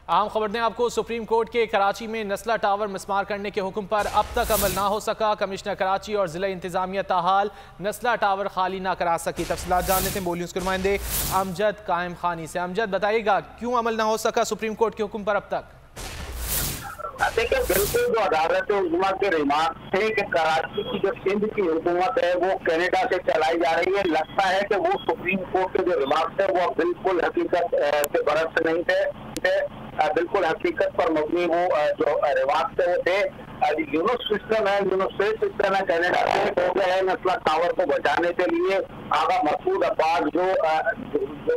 आम खबर ने आपको सुप्रीम कोर्ट के कराची में नस्ला टावर मिसमार करने के हुक्म पर अब तक अमल ना हो सका। कमिश्नर कराची और जिला इंतजामिया ताहाल नस्ला टावर खाली ना करा सकी। तफसीलात जान लेते हैं बोल न्यूज़ के नुमाइंदे अमजद कायम खानी से। अमजद, बताइएगा क्यों अमल ना हो सका सुप्रीम कोर्ट के हुक्म पर अब तक? देखिए, बिल्कुल जो अदालत उज़्मा के रिमार्क थे कि कराची की जो सिंध की हुकूमत है वो कनाडा से चलाई जा रही है, लगता है कि वो सुप्रीम कोर्ट के जो रिमार्क थे वो बिल्कुल हकीकत से बरस नहीं थे, बिल्कुल हकीकत पर मबनी वो जो रिमार्क थे वो थे। यूनुस सिस्टम है, यूनुस सिस्टम है कनाडा से हो गया है नस्ला टावर को बचाने के लिए। आगा मसूद अब्बास जो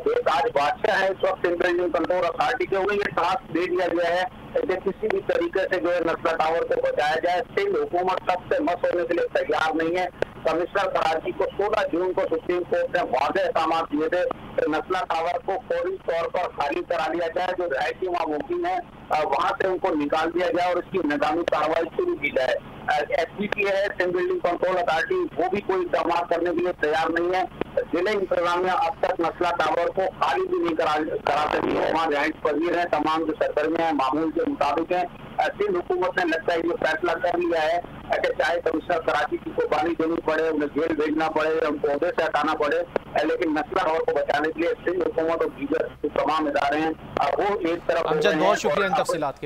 बेताज बादशाह है इस वक्त सेंट्रल बिल्डिंग कंट्रोल अथॉरिटी के, उन्हें ये टास्क दे दिया गया है कि किसी भी तरीके से जो है नस्ला टावर को बचाया जाए। सिंध हुकूमत तब से मस होने के लिए तैयार नहीं है। कमिश्नर कराची को 16 जून को सुप्रीम कोर्ट ने वादे अहकाम दिए थे कि नस्ला टावर को फौरी तौर पर खाली करा लिया जाए, जो रहायशी वहाँ मुमकिन है वहाँ से उनको निकाल दिया जाए और इसकी निगरानी कार्रवाई शुरू की जाए। SBP है सिंध बिल्डिंग कंट्रोल अथॉरिटी, वो भी कोई इकदाम करने के लिए तैयार नहीं है। जिले इंतजामिया अब तक नस्ला टावर को खाली भी नहीं करा सकी है। वहाँ रिहाइश पजीर है, तमाम जो सरगर्मियाँ हैं मामूल के मुताबिक है। सिंध हुकूमत ने लगता है ये फैसला कर लिया है कि चाहे कमिश्नर कराची की कुर्बानी देनी पड़े, उन्हें जेल भेजना पड़े, उनको ओहदे से हटाना पड़े, लेकिन नस्ला टावर को बचाने के लिए सिंध हुकूमत और दीगर तमाम इदारे हैं वो एक तरफ। अमजद, बहुत शुक्रिया इन तफसीलात के लिए।